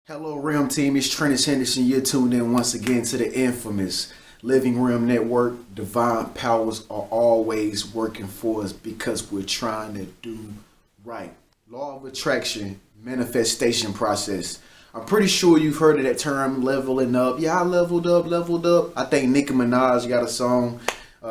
Hello, Realm team. It's Trenius. You're tuned in once again to the infamous Living Realm Network. Divine powers are always working for us because we're trying to do right. Law of attraction, manifestation process. I'm pretty sure you've heard of that term, leveling up. Yeah, I leveled up. I think Nicki Minaj got a song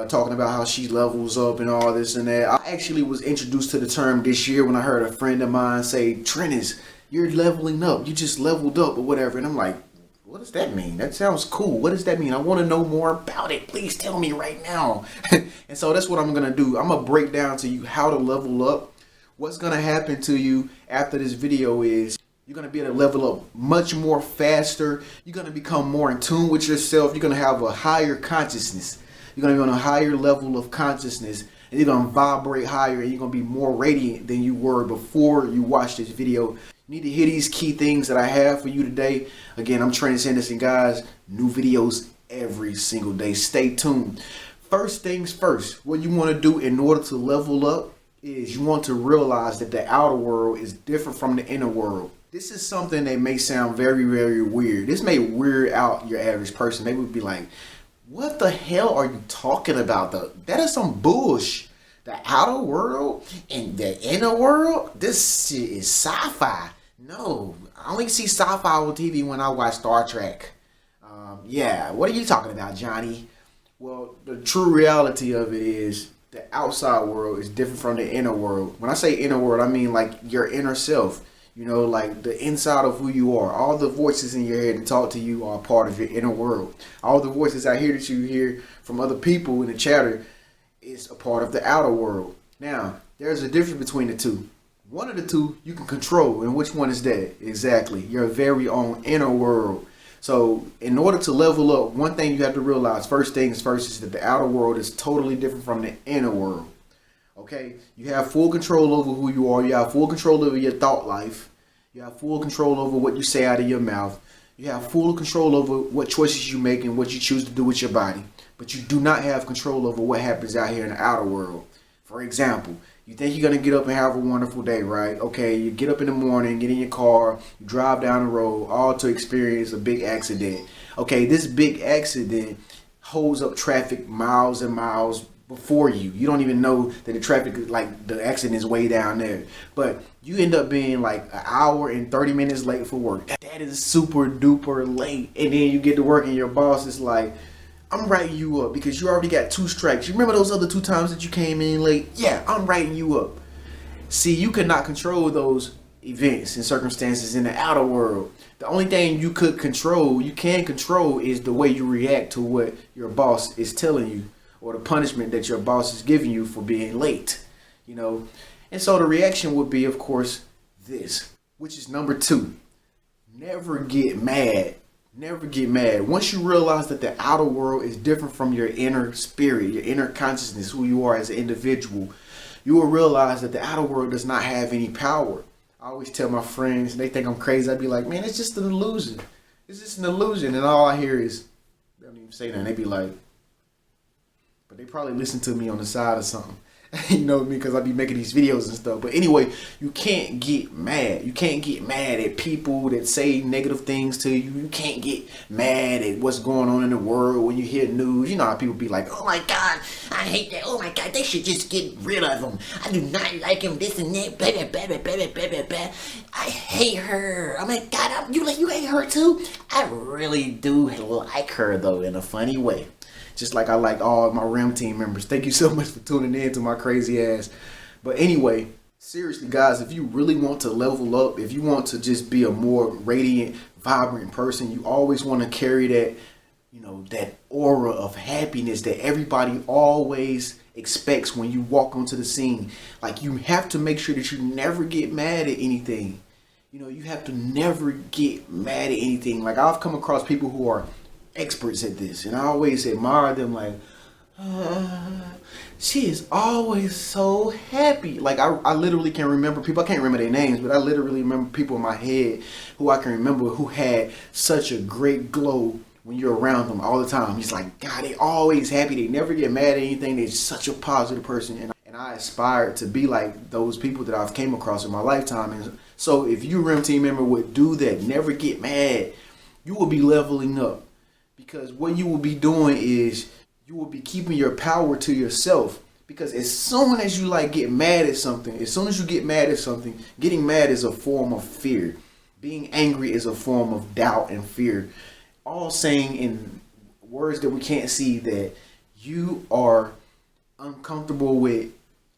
talking about how she levels up and all this and that. I actually was introduced to the term this year when I heard a friend of mine say, Trenius, you're leveling up. You just leveled up or whatever. And I'm like, what does that mean? That sounds cool. What does that mean? I want to know more about it. Please tell me right now. And so that's what I'm going to do. I'm going to break down to you how to level up. What's going to happen to you after this video is you're going to be able to level up much more faster. You're going to become more in tune with yourself. You're going to have a higher consciousness. You're going to be on a higher level of consciousness. And you're going to vibrate higher. And you're going to be more radiant than you were before you watched this video. You need to hear these key things that I have for you today. Again, I'm Trenius, and guys, new videos every single day. Stay tuned. First things first, what you want to do in order to level up is you want to realize that the outer world is different from the inner world. This is something that may sound very, very weird. This may weird out your average person. They would be like, what the hell are you talking about? That is some bullshit. The outer world and the inner world? This shit is sci-fi. No, I only see sci-fi on TV when I watch Star Trek. Yeah, what are you talking about, Johnny? Well, the true reality of it is the outside world is different from the inner world. When I say inner world, I mean like your inner self. You know, like the inside of who you are. All the voices in your head that talk to you are part of your inner world. All the voices I hear that you hear from other people in the chatter is a part of the outer world. Now, there's a difference between the two. One of the two you can control, and which one is that? Exactly, your very own inner world. So, in order to level up, one thing you have to realize, first things first, is that the outer world is totally different from the inner world. Okay? You have full control over who you are. You have full control over your thought life. You have full control over what you say out of your mouth. You have full control over what choices you make and what you choose to do with your body. But you do not have control over what happens out here in the outer world. For example, you think you're going to get up and have a wonderful day, right? Okay, you get up in the morning, get in your car, you drive down the road, all to experience a big accident. Okay, this big accident holds up traffic miles and miles before you. You don't even know that the traffic, like the accident is way down there. But you end up being like an hour and 30 minutes late for work. That is super duper late. And then you get to work and your boss is like, I'm writing you up because you already got 2 strikes. You remember those other 2 times that you came in late? Yeah, I'm writing you up. See, you cannot control those events and circumstances in the outer world. The only thing you can control is the way you react to what your boss is telling you or the punishment that your boss is giving you for being late, you know. And so the reaction would be, of course, this, which is number 2. Never get mad. Never get mad. Once you realize that the outer world is different from your inner spirit, your inner consciousness, who you are as an individual, you will realize that the outer world does not have any power. I always tell my friends, and they think I'm crazy, I'd be like, man, it's just an illusion. It's just an illusion. And all I hear is, they don't even say that. They be like, but they probably listen to me on the side or something. You know what I mean? Because I be making these videos and stuff. But anyway, you can't get mad. You can't get mad at people that say negative things to you. You can't get mad at what's going on in the world when you hear news. You know how people be like, oh my God, I hate that. Oh my God, they should just get rid of him. I do not like him, this and that. Blah, blah, blah, blah, blah, blah, blah. I hate her. Oh my God, you hate her too? I really do like her though, in a funny way. Just like I like all my Realm team members. Thank you so much for tuning in to my crazy ass. But anyway, seriously, guys, if you really want to level up, if you want to just be a more radiant, vibrant person, you always want to carry that, you know, that aura of happiness that everybody always expects when you walk onto the scene. Like, you have to make sure that you never get mad at anything. You know, you have to never get mad at anything. Like, I've come across people who are experts at this, and I always admire them. Like, she is always so happy. Like, I literally can remember people. I can't remember their names, but I literally remember people in my head who I can remember who had such a great glow when you're around them all the time. He's like, God, they always happy. They never get mad at anything. They're such a positive person, and and I aspire to be like those people that I've came across in my lifetime. And so if you REM team member would do that, never get mad, you will be leveling up, because what you will be doing is you will be keeping your power to yourself. Because as soon as you get mad at something, getting mad is a form of fear. Being angry is a form of doubt and fear. All saying in words that we can't see that you are uncomfortable with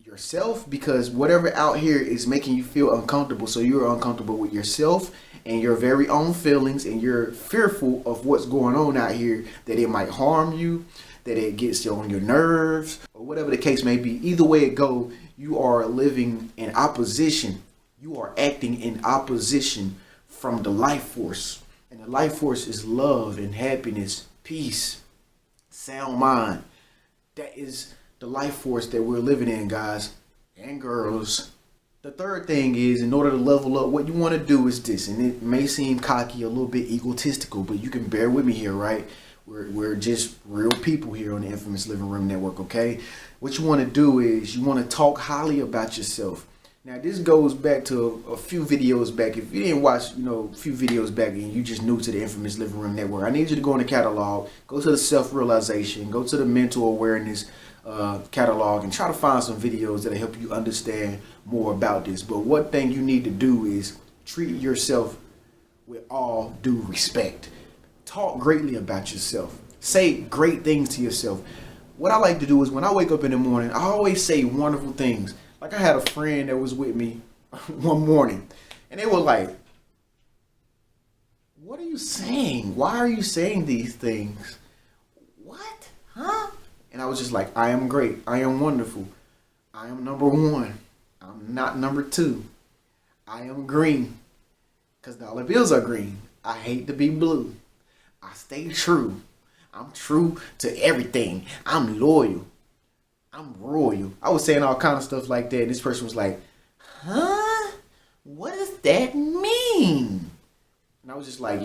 yourself, because whatever out here is making you feel uncomfortable. So you're uncomfortable with yourself and your very own feelings, and you're fearful of what's going on out here, that it might harm you, that it gets you on your nerves, or whatever the case may be. Either way it go, you are living in opposition. You are acting in opposition from the life force. And the life force is love and happiness, peace, sound mind. That is the life force that we're living in, guys and girls. The third thing is, in order to level up, what you want to do is this, and it may seem cocky, a little bit egotistical, but you can bear with me here, right? We're just real people here on the Infamous Living Room Network, okay? What you want to do is you want to talk highly about yourself. Now, this goes back to a few videos back. If you didn't watch, a few videos back and you just new to the Infamous Living Room Network, I need you to go in the catalog, go to the self-realization, go to the mental awareness catalog, and try to find some videos that'll help you understand more about this. But one thing you need to do is treat yourself with all due respect. Talk greatly about yourself. Say great things to yourself. What I like to do is when I wake up in the morning, I always say wonderful things. Like, I had a friend that was with me one morning, and they were like, "What are you saying? Why are you saying these things? What? Huh?" And I was just like, "I am great. I am wonderful. I am number one. I'm not number two. I am green, because dollar bills are green. I hate to be blue. I stay true. I'm true to everything. I'm loyal. I'm royal." I was saying all kind of stuff like that. And this person was like, "Huh? What does that mean?" And I was just like,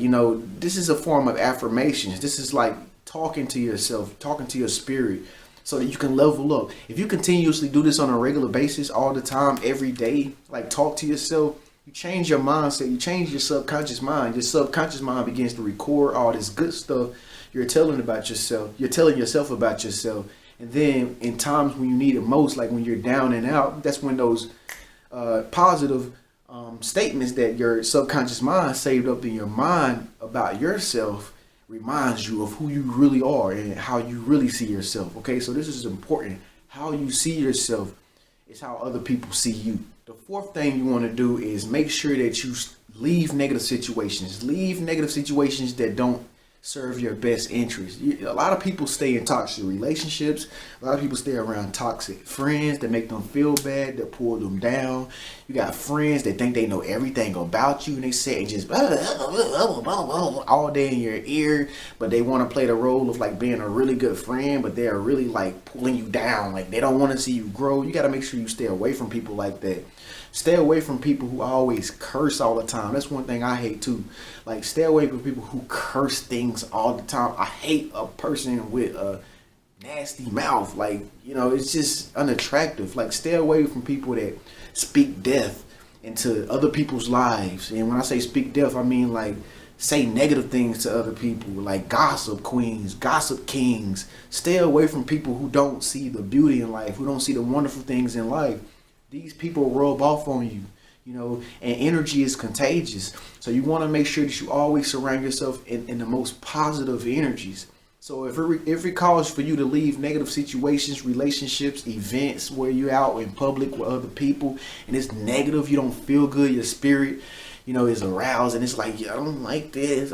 this is a form of affirmations. This is like talking to yourself, talking to your spirit, so that you can level up. If you continuously do this on a regular basis, all the time, every day, like talk to yourself, you change your mindset, you change your subconscious mind. Your subconscious mind begins to record all this good stuff you're telling about yourself. You're telling yourself about yourself. And then in times when you need it most, like when you're down and out, that's when those positive statements that your subconscious mind saved up in your mind about yourself reminds you of who you really are and how you really see yourself. Okay, so this is important. How you see yourself is how other people see you. The fourth thing you want to do is make sure that you leave negative situations. Leave negative situations that don't serve your best interest. A lot of people stay in toxic relationships. A lot of people stay around toxic friends that make them feel bad, that pull them down. You got friends that think they know everything about you, and they say just all day in your ear, but they want to play the role of like being a really good friend, but they're really like pulling you down. Like they don't want to see you grow. You got to make sure you stay away from people like that. Stay away from people who always curse all the time. That's one thing I hate too. Like, stay away from people who curse things all the time. I hate a person with a nasty mouth. Like, it's just unattractive. Like, stay away from people that speak death into other people's lives. And when I say speak death, I mean like say negative things to other people, like gossip queens, gossip kings. Stay away from people who don't see the beauty in life, who don't see the wonderful things in life. These people rub off on you, and energy is contagious. So you want to make sure that you always surround yourself in the most positive energies. So if it calls for you to leave negative situations, relationships, events where you're out in public with other people and it's negative, you don't feel good, your spirit, is aroused and it's like, I don't like this,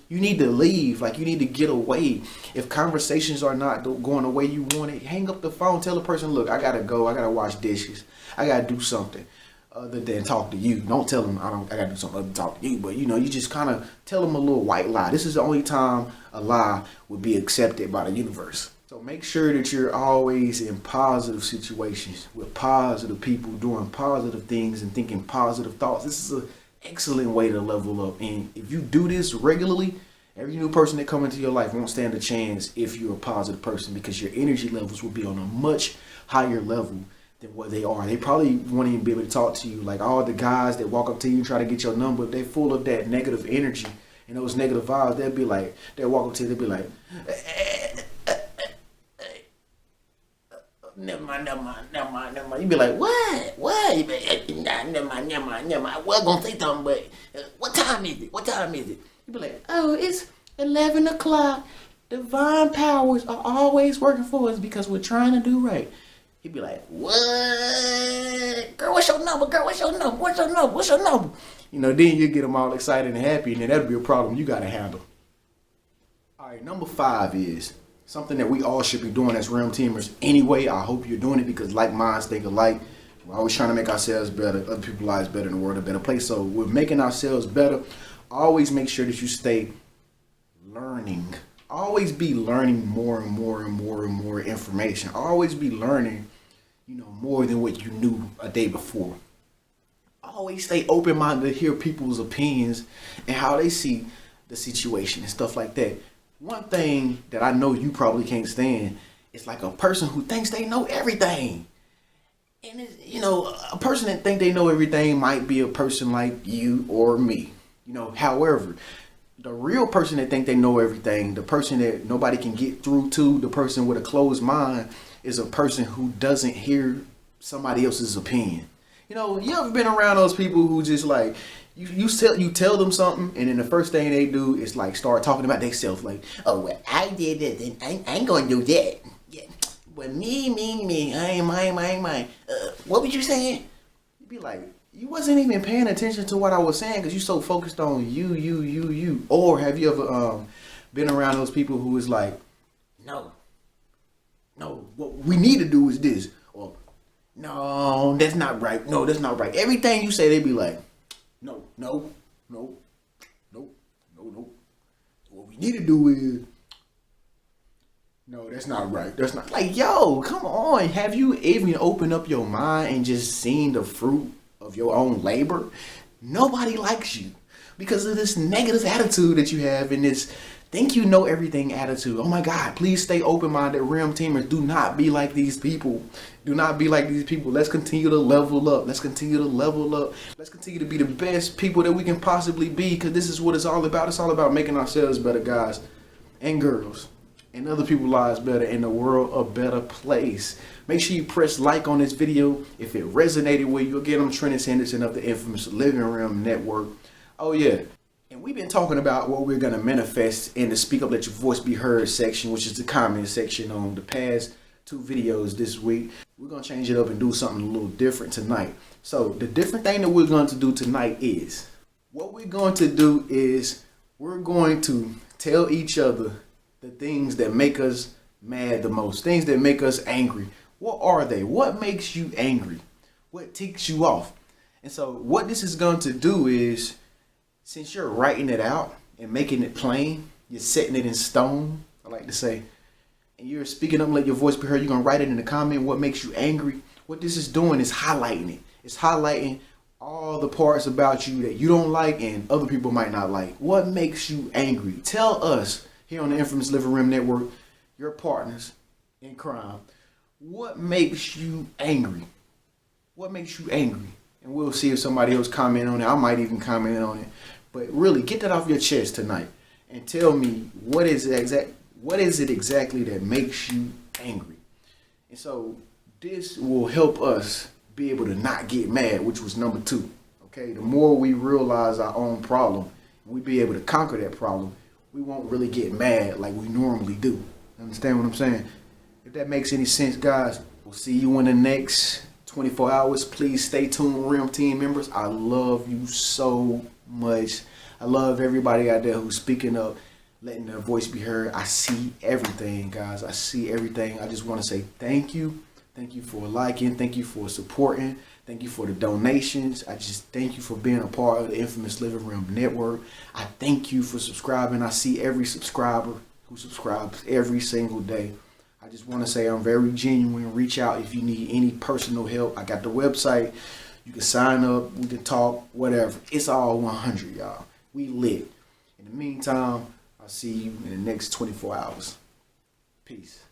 you need to leave. Like, you need to get away. If conversations are not going the way you want it, hang up the phone, tell the person, look, I gotta go, I gotta wash dishes, I gotta do something other than talk to you. Don't tell them I gotta do something other than talk to you, but you just kind of tell them a little white lie. This is the only time a lie would be accepted by the universe. So make sure that you're always in positive situations with positive people, doing positive things and thinking positive thoughts. This is an excellent way to level up. And if you do this regularly Every new person that comes into your life won't stand a chance if you're a positive person, because your energy levels will be on a much higher level than what they are. They probably won't even be able to talk to you. Like all the guys that walk up to you and try to get your number, they're full of that negative energy and those negative vibes. They'll walk up to you, they'll be like, never mind. You be like, what? You be like, never mind. I was gonna say something, but what time is it? You be like, oh, it's 11 o'clock. Divine powers are always working for us because we're trying to do right. He'd be like, what? Girl, what's your number? Then you get them all excited and happy, and then that'll be a problem you gotta handle. All right, number 5 is something that we all should be doing as realm teamers anyway. I hope you're doing it because like minds think alike. We're always trying to make ourselves better, other people's lives better, and the world a better place. So we're making ourselves better. Always make sure that you stay learning. Always be learning more and more information. Always be learning, more than what you knew a day before. Always stay open-minded to hear people's opinions and how they see the situation and stuff like that. One thing that I know you probably can't stand is like a person who thinks they know everything. And a person that think they know everything might be a person like you or me. However, the real person that think they know everything, the person that nobody can get through to, the person with a closed mind, is a person who doesn't hear somebody else's opinion. You ever been around those people who just like, you tell them something, and then the first thing they do is like start talking about themselves, like, oh, well, I did this, and I ain't gonna do that. Yeah, but me, I ain't. What was you saying? You'd be like, you wasn't even paying attention to what I was saying because you so focused on you. Or have you ever been around those people who is like, no, what we need to do is this, or no, that's not right. No, that's not right. Everything you say, they be like, no. What we need to do is, no, that's not right. That's not, like, yo, come on. Have you even opened up your mind and just seen the fruit of your own labor? Nobody likes you because of this negative attitude that you have and this think you know everything attitude. Oh my God, please stay open-minded. Realm teamers, do not be like these people. Let's continue to level up. Let's continue to be the best people that we can possibly be, because this is what it's all about. It's all about making ourselves better, guys and girls, and other people's lives better, and the world a better place. Make sure you press like on this video if it resonated with you. Again, I'm Trenius Henderson of the infamous Living Realm Network. Oh yeah, and we've been talking about what we're going to manifest in the Speak Up Let Your Voice Be Heard section, which is the comment section on the past 2 videos this week. We're going to change it up and do something a little different tonight. So the different thing that we're going to do tonight is, what we're going to do is we're going to tell each other the things that make us mad the most, things that make us angry. What are they? What makes you angry? What ticks you off? And so what this is going to do is, since you're writing it out and making it plain, you're setting it in stone, I like to say, and you're speaking up and let your voice be heard, you're going to write it in the comment, what makes you angry. What this is doing is highlighting it. It's highlighting all the parts about you that you don't like and other people might not like. What makes you angry? Tell us here on the infamous Living Realm Network, your partners in crime, what makes you angry? What makes you angry? And we'll see if somebody else comment on it. I might even comment on it. But really, get that off your chest tonight and tell me what is it exactly that makes you angry. And so this will help us be able to not get mad, which was number 2. Okay, the more we realize our own problem, we be able to conquer that problem, we won't really get mad like we normally do. Understand what I'm saying? If that makes any sense, guys, we'll see you in the next 24 hours. Please stay tuned, Realm Team members. I love you so much. I love everybody out there who's speaking up, letting their voice be heard. I see everything, guys. I see everything. I just want to say thank you. Thank you for liking. Thank you for supporting. Thank you for the donations. I just thank you for being a part of the infamous Living Realm Network. I thank you for subscribing. I see every subscriber who subscribes every single day. I just want to say I'm very genuine. Reach out if you need any personal help. I got the website. You can sign up. We can talk, whatever. It's all 100, y'all. We lit. In the meantime, I'll see you in the next 24 hours. Peace.